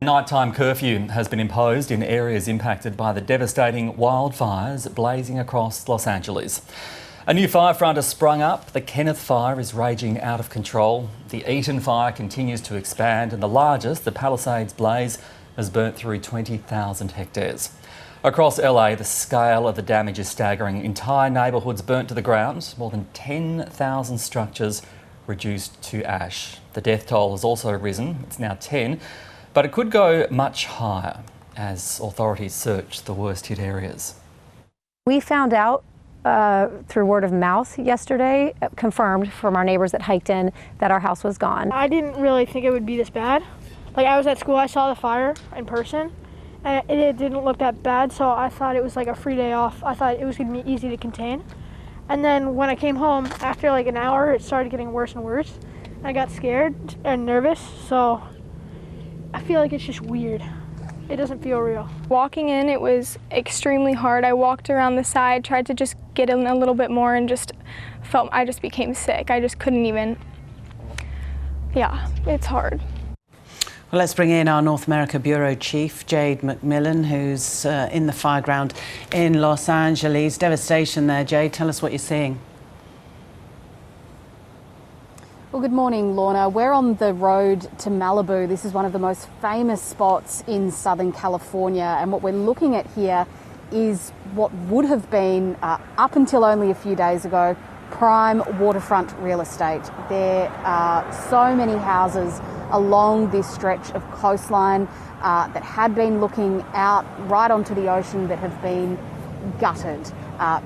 Nighttime curfew has been imposed in areas impacted by the devastating wildfires blazing across Los Angeles. A new fire front has sprung up. The Kenneth fire is raging out of control. The Eaton fire continues to expand, and the largest, the Palisades blaze, has burnt through 20,000 hectares. Across LA, the scale of the damage is staggering. Entire neighbourhoods burnt to the ground, more than 10,000 structures reduced to ash. The death toll has also risen. It's now 10. But it could go much higher as authorities search the worst hit areas. We found out through word of mouth yesterday, confirmed from our neighbours that hiked in, that our house was gone. I didn't really think it would be this bad. Like, I was at school, I saw the fire in person, and it didn't look that bad, so I thought it was like a free day off. I thought it was going to be easy to contain. And then when I came home, after like an hour, it started getting worse and worse. I got scared and nervous, so I feel like it's just weird. It doesn't feel real. Walking in, it was extremely hard. I walked around the side, tried to just get in a little bit more, and just felt I just became sick. I just couldn't even, it's hard. Well, let's bring in our North America Bureau Chief, Jade McMillan, who's in the fire ground in Los Angeles. Devastation there, Jade. Tell us what you're seeing. Well, good morning, Lorna. We're on the road to Malibu. This is one of the most famous spots in Southern California. And what we're looking at here is what would have been, up until only a few days ago, prime waterfront real estate. There are so many houses along this stretch of coastline that had been looking out right onto the ocean that have been gutted.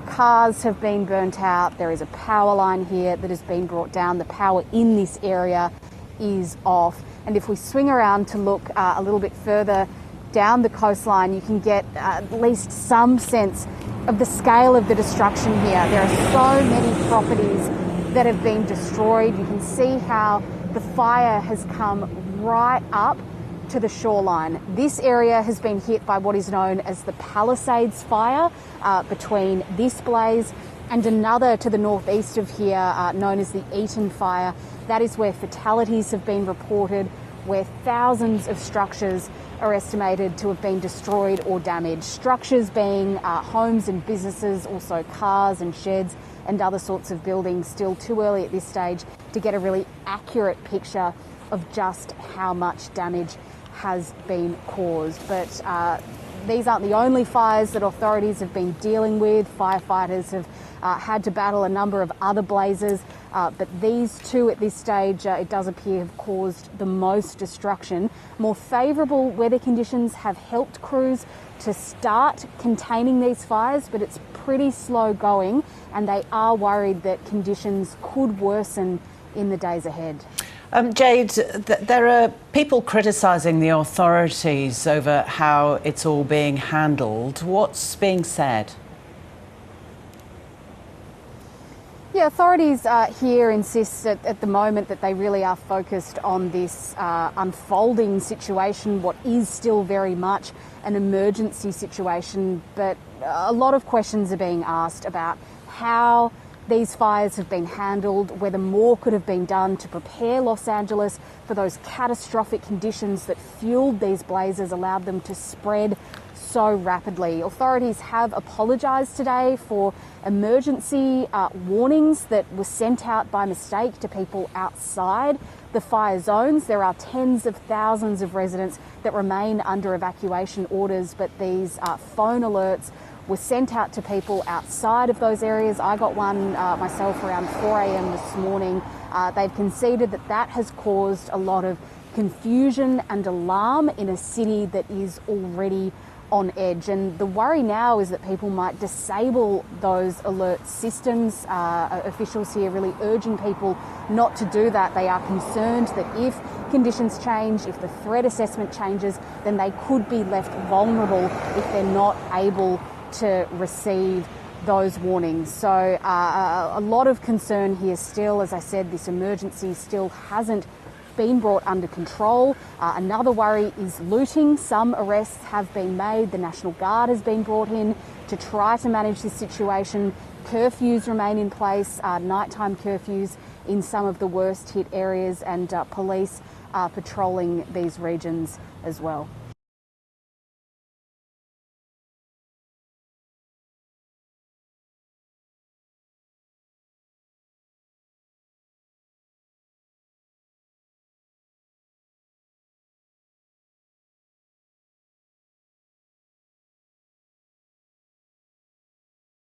Cars have been burnt out. There is a power line here that has been brought down. The power in this area is off. And if we swing around to look a little bit further down the coastline, you can get at least some sense of the scale of the destruction here. There are so many properties that have been destroyed. You can see how the fire has come right up to the shoreline. This area has been hit by what is known as the Palisades fire between this blaze and another to the northeast of here known as the Eaton fire. That is where fatalities have been reported, where thousands of structures are estimated to have been destroyed or damaged. Structures being homes and businesses, also cars and sheds and other sorts of buildings. Still too early at this stage to get a really accurate picture of just how much damage has been caused. But these aren't the only fires that authorities have been dealing with. Firefighters have had to battle a number of other blazes, but these two at this stage, it does appear, have caused the most destruction. More favourable weather conditions have helped crews to start containing these fires, but it's pretty slow going, and they are worried that conditions could worsen in the days ahead. Jade, there are people criticising the authorities over how it's all being handled. What's being said? Yeah, authorities here insist at the moment that they really are focused on this unfolding situation, what is still very much an emergency situation, but a lot of questions are being asked about how these fires have been handled, whether more could have been done to prepare Los Angeles for those catastrophic conditions that fueled these blazes, allowed them to spread so rapidly. Authorities have apologised today for emergency warnings that were sent out by mistake to people outside the fire zones. There are tens of thousands of residents that remain under evacuation orders, but these phone alerts were sent out to people outside of those areas. I got one myself around 4 a.m. this morning. They've conceded that that has caused a lot of confusion and alarm in a city that is already on edge. And the worry now is that people might disable those alert systems. Officials here really urging people not to do that. They are concerned that if conditions change, if the threat assessment changes, then they could be left vulnerable if they're not able to receive those warnings. So a lot of concern here still. As I said, this emergency still hasn't been brought under control. Another worry is looting. Some arrests have been made. The National Guard has been brought in to try to manage this situation. Curfews remain in place, nighttime curfews in some of the worst hit areas, and police are patrolling these regions as well.